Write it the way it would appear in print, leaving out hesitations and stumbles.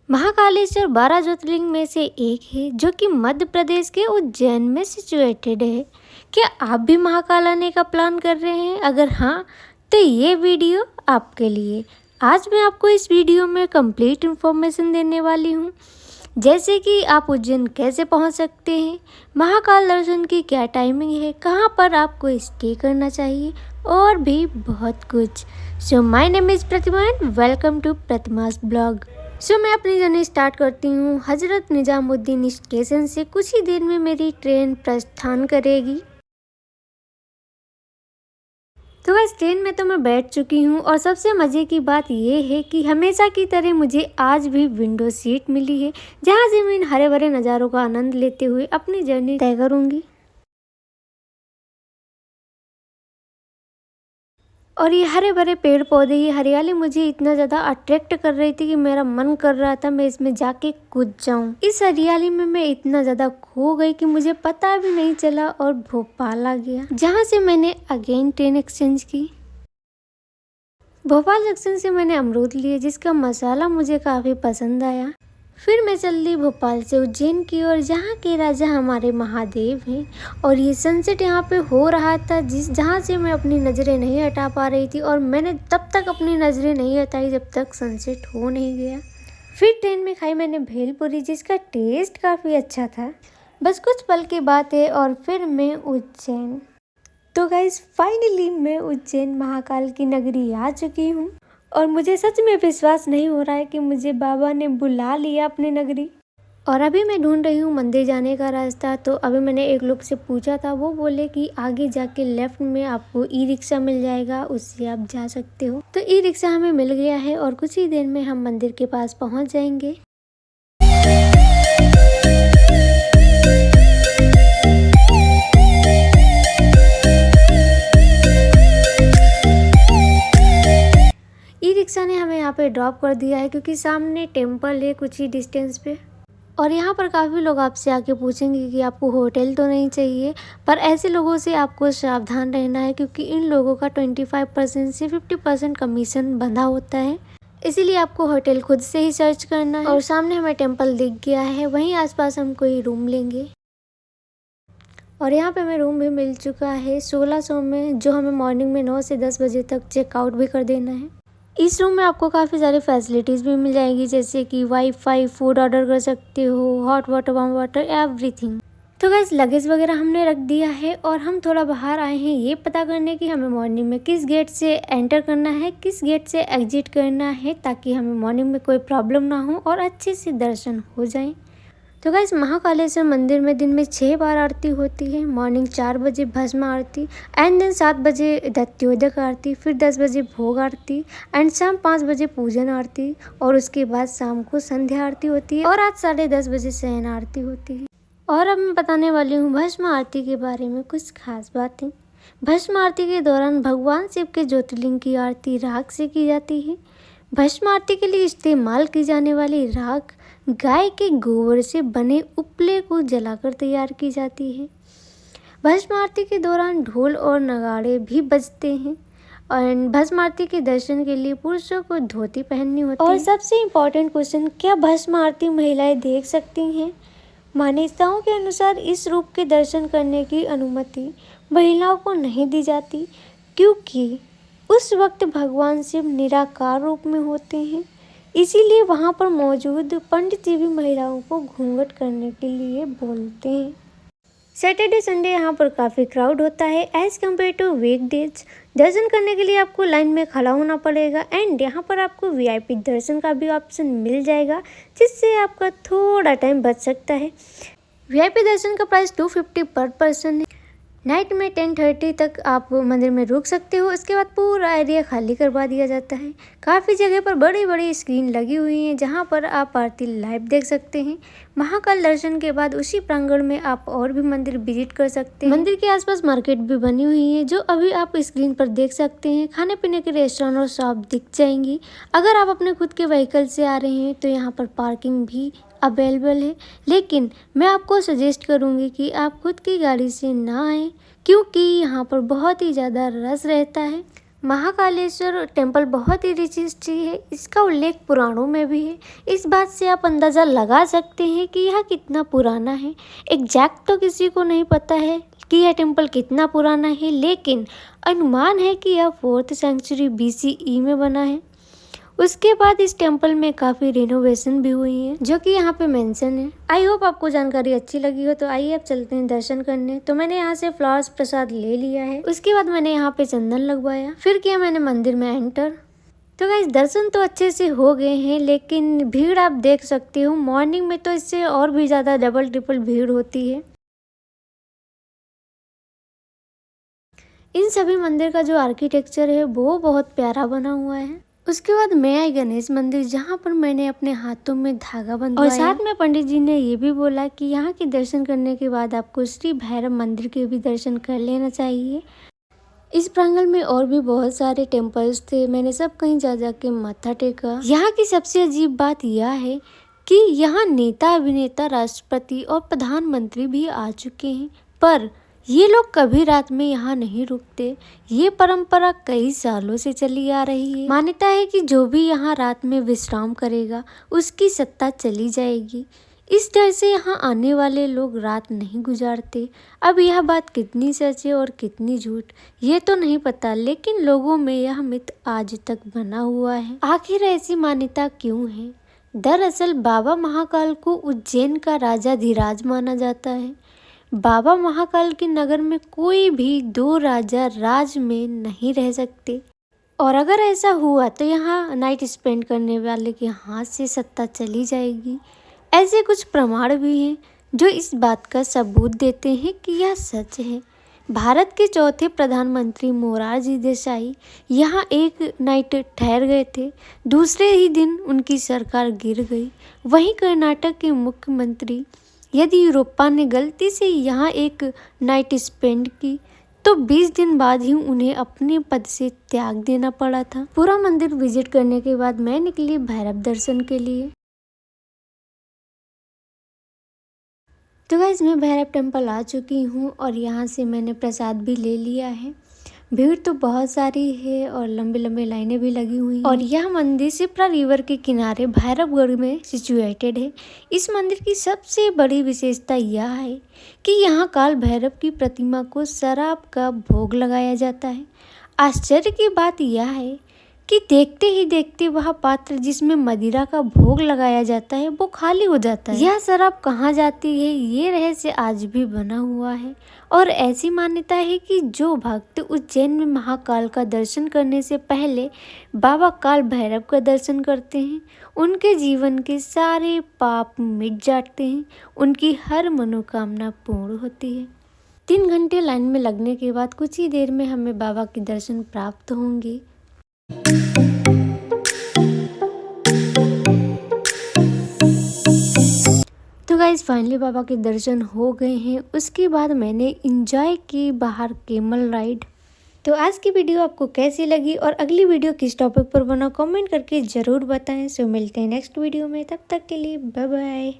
महाकालेश्वर 12 ज्योतिर्लिंग में से एक है जो कि मध्य प्रदेश के उज्जैन में सिचुएटेड है। क्या आप भी महाकाल आने का प्लान कर रहे हैं? अगर हाँ, तो ये वीडियो आपके लिए। आज मैं आपको इस वीडियो में कंप्लीट इन्फॉर्मेशन देने वाली हूँ, जैसे कि आप उज्जैन कैसे पहुँच सकते हैं, महाकाल दर्शन की क्या टाइमिंग है, कहाँ पर आपको स्टे करना चाहिए और भी बहुत कुछ। So my name is Pratima and welcome to Pratima's blog. मैं अपनी जर्नी स्टार्ट करती हूँ। हजरत निजामुद्दीन स्टेशन से कुछ ही देर में मेरी ट्रेन प्रस्थान करेगी। तो बस ट्रेन में तो मैं बैठ चुकी हूँ और सबसे मज़े की बात ये है कि हमेशा की तरह मुझे आज भी विंडो सीट मिली है, जहाँ से मैं इन हरे भरे नज़ारों का आनंद लेते हुए अपनी जर्नी तय करूँगी। और ये हरे भरे पेड़ पौधे, ये हरियाली मुझे इतना ज़्यादा अट्रैक्ट कर रही थी कि मेरा मन कर रहा था मैं इसमें जाके कूद जाऊं। इस हरियाली में मैं इतना ज़्यादा खो गई कि मुझे पता भी नहीं चला और भोपाल आ गया, जहां से मैंने अगेन ट्रेन एक्सचेंज की। भोपाल जंक्शन से मैंने अमरूद लिए, जिसका मसाला मुझे काफ़ी पसंद आया। फिर मैं चल दी भोपाल से उज्जैन की ओर, जहाँ के राजा हमारे महादेव हैं। और ये सनसेट यहाँ पे हो रहा था, जहाँ से मैं अपनी नज़रें नहीं हटा पा रही थी, और मैंने तब तक अपनी नज़रें नहीं हटाई जब तक सनसेट हो नहीं गया। फिर ट्रेन में खाई मैंने भेलपुरी, जिसका टेस्ट काफ़ी अच्छा था। बस कुछ पल की बात है और फिर मैं उज्जैन। तो गाइस, फाइनली मैं उज्जैन महाकाल की नगरी आ चुकी हूँ और मुझे सच में विश्वास नहीं हो रहा है कि मुझे बाबा ने बुला लिया अपनी नगरी। और अभी मैं ढूंढ रही हूँ मंदिर जाने का रास्ता। तो अभी मैंने एक लोग से पूछा था, वो बोले कि आगे जाके लेफ्ट में आपको ई रिक्शा मिल जाएगा, उससे आप जा सकते हो। तो ई रिक्शा हमें मिल गया है और कुछ ही देर में हम मंदिर के पास पहुँच जाएंगे। ई रिक्शा ने हमें यहाँ पे ड्रॉप कर दिया है, क्योंकि सामने टेम्पल है कुछ ही डिस्टेंस पे। और यहाँ पर काफ़ी लोग आपसे आके पूछेंगे कि आपको होटल तो नहीं चाहिए, पर ऐसे लोगों से आपको सावधान रहना है, क्योंकि इन लोगों का 25% से 50% कमीशन बंधा होता है। इसीलिए आपको होटल खुद से ही सर्च करना है। और सामने हमें टेम्पल दिख गया है, वहीं आसपास हम कोई रूम लेंगे। और यहाँ पे हमें रूम भी मिल चुका है 1600 में, जो हमें मॉर्निंग में 9 से 10 बजे तक चेकआउट भी कर देना है। इस रूम में आपको काफ़ी सारी फैसिलिटीज़ भी मिल जाएगी, जैसे कि वाईफाई, फूड ऑर्डर कर सकते हो, hot water, warm water, everything. तो गैस, लगेज वगैरह हमने रख दिया है और हम थोड़ा बाहर आए हैं ये पता करने कि हमें मॉर्निंग में किस गेट से एंटर करना है, किस गेट से एग्जिट करना है, ताकि हमें मॉर्निंग में कोई प्रॉब्लम ना हो और अच्छे से दर्शन हो जाए। तो गाइस, महाकालेश्वर मंदिर में दिन में 6 बार आरती होती है। मॉर्निंग 4 बजे भस्म आरती, एंड देन 7 बजे दत्योदक आरती, फिर 10 बजे भोग आरती, एंड शाम 5 बजे पूजन आरती, और उसके बाद शाम को संध्या आरती होती है, और आज 10:30 बजे शयन आरती होती है। और अब मैं बताने वाली हूँ भस्म आरती के बारे में कुछ खास बातें। भस्म आरती के दौरान भगवान शिव के ज्योतिर्लिंग की आरती राख से की जाती है। भस्म आरती के लिए इस्तेमाल की जाने वाली राख गाय के गोबर से बने उपले को जलाकर तैयार की जाती है। भस्म आरती के दौरान ढोल और नगाड़े भी बजते हैं। और भस्म आरती के दर्शन के लिए पुरुषों को धोती पहननी होती है। और सबसे इम्पोर्टेंट क्वेश्चन, क्या भस्म आरती महिलाएं देख सकती हैं? मान्यताओं के अनुसार इस रूप के दर्शन करने की अनुमति महिलाओं को नहीं दी जाती, क्योंकि उस वक्त भगवान शिव निराकार रूप में होते हैं। इसीलिए वहाँ पर मौजूद पंडित जी भी महिलाओं को घूंघट करने के लिए बोलते हैं। सैटरडे संडे यहाँ पर काफ़ी क्राउड होता है एज़ कम्पेयर टू वीकडेज। दर्शन करने के लिए आपको लाइन में खड़ा होना पड़ेगा, एंड यहाँ पर आपको वीआईपी दर्शन का भी ऑप्शन मिल जाएगा, जिससे आपका थोड़ा टाइम बच सकता है। वीआईपी दर्शन का प्राइस 250 पर पर्सन है। नाइट में 10:30 तक आप मंदिर में रुक सकते हो। इसके बाद पूरा एरिया खाली करवा दिया जाता है। काफ़ी जगह पर बड़ी बड़ी स्क्रीन लगी हुई हैं, जहां पर आप आरती लाइव देख सकते हैं। महाकाल दर्शन के बाद उसी प्रांगण में आप और भी मंदिर विजिट कर सकते हैं। मंदिर के आसपास मार्केट भी बनी हुई है, जो अभी आप स्क्रीन पर देख सकते हैं। खाने पीने के रेस्टोरेंट और शॉप दिख जाएंगी। अगर आप अपने खुद के व्हीकल से आ रहे हैं तो यहाँ पर पार्किंग भी अवेलेबल है, लेकिन मैं आपको सजेस्ट करूंगी कि आप खुद की गाड़ी से ना आएं, क्योंकि यहाँ पर बहुत ही ज़्यादा रश रहता है। महाकालेश्वर टेम्पल बहुत ही रिच हिस्ट्री है। इसका उल्लेख पुराणों में भी है। इस बात से आप अंदाज़ा लगा सकते हैं कि यह कितना पुराना है। एग्जैक्ट तो किसी को नहीं पता है कि यह टेम्पल कितना पुराना है, लेकिन अनुमान है कि यह 4th सेंचुरी BCE में बना है। उसके बाद इस टेम्पल में काफ़ी रिनोवेशन भी हुई है, जो कि यहाँ पे मेंशन है। आई होप आपको जानकारी अच्छी लगी हो। तो आइए अब चलते हैं दर्शन करने। तो मैंने यहाँ से फ्लावर्स प्रसाद ले लिया है। उसके बाद मैंने यहाँ पे चंदन लगवाया, फिर किया मैंने मंदिर में एंटर। तो गाइस दर्शन तो अच्छे से हो गए हैं, लेकिन भीड़ आप देख सकते हो। मॉर्निंग में तो इससे और भी ज़्यादा डबल ट्रिपल भीड़ होती है। इन सभी मंदिर का जो आर्किटेक्चर है वो बहुत प्यारा बना हुआ है। उसके बाद मैं आई गणेश मंदिर, जहाँ पर मैंने अपने हाथों में धागा बंधवाया और साथ में पंडित जी ने ये भी बोला कि यहाँ के दर्शन करने के बाद आपको श्री भैरव मंदिर के भी दर्शन कर लेना चाहिए। इस प्रांगण में और भी बहुत सारे टेम्पल्स थे। मैंने सब कहीं जा के माथा टेका। यहाँ की सबसे अजीब बात यह है कि यहाँ नेता, अभिनेता, राष्ट्रपति और प्रधानमंत्री भी आ चुके हैं, पर ये लोग कभी रात में यहाँ नहीं रुकते। ये परंपरा कई सालों से चली आ रही है। मान्यता है कि जो भी यहाँ रात में विश्राम करेगा उसकी सत्ता चली जाएगी। इस डर से यहाँ आने वाले लोग रात नहीं गुजारते। अब यह बात कितनी सच है और कितनी झूठ, ये तो नहीं पता, लेकिन लोगों में यह मिथ आज तक बना हुआ है। आखिर ऐसी मान्यता क्यों है? दरअसल बाबा महाकाल को उज्जैन का राजाधिराज माना जाता है। बाबा महाकाल के नगर में कोई भी 2 राजा राज में नहीं रह सकते, और अगर ऐसा हुआ तो यहाँ नाइट स्पेंड करने वाले के हाथ से सत्ता चली जाएगी। ऐसे कुछ प्रमाण भी हैं जो इस बात का सबूत देते हैं कि यह सच है। भारत के चौथे प्रधानमंत्री मोरारजी देसाई यहाँ एक नाइट ठहर गए थे। दूसरे ही दिन उनकी सरकार गिर गई। वहीं कर्नाटक के मुख्यमंत्री येदियुरप्पा ने गलती से यहाँ एक नाइट स्पेंड की तो 20 दिन बाद ही उन्हें अपने पद से त्याग देना पड़ा था। पूरा मंदिर विजिट करने के बाद मैं निकली भैरव दर्शन के लिए। तो गाइस मैं भैरव टेम्पल आ चुकी हूँ और यहाँ से मैंने प्रसाद भी ले लिया है। भीड़ तो बहुत सारी है और लंबी लंबी लाइनें भी लगी हुई हैं। और यह मंदिर शिप्रा रिवर के किनारे भैरवगढ़ में सिचुएटेड है। इस मंदिर की सबसे बड़ी विशेषता यह है कि यहाँ काल भैरव की प्रतिमा को शराब का भोग लगाया जाता है। आश्चर्य की बात यह है कि देखते ही देखते वह पात्र जिसमें मदिरा का भोग लगाया जाता है वो खाली हो जाता है। यह शराब कहाँ जाती है, ये रहस्य आज भी बना हुआ है। और ऐसी मान्यता है कि जो भक्त उज्जैन में महाकाल का दर्शन करने से पहले बाबा काल भैरव का दर्शन करते हैं, उनके जीवन के सारे पाप मिट जाते हैं, उनकी हर मनोकामना पूर्ण होती है। 3 घंटे लाइन में लगने के बाद कुछ ही देर में हमें बाबा के दर्शन प्राप्त होंगे। तो गाइस फाइनली बाबा के दर्शन हो गए हैं। उसके बाद मैंने एंजॉय की बाहर कैमल राइड। तो आज की वीडियो आपको कैसी लगी और अगली वीडियो किस टॉपिक पर बना, कमेंट करके ज़रूर बताएं। सो मिलते हैं नेक्स्ट वीडियो में, तब तक के लिए बाय बाय।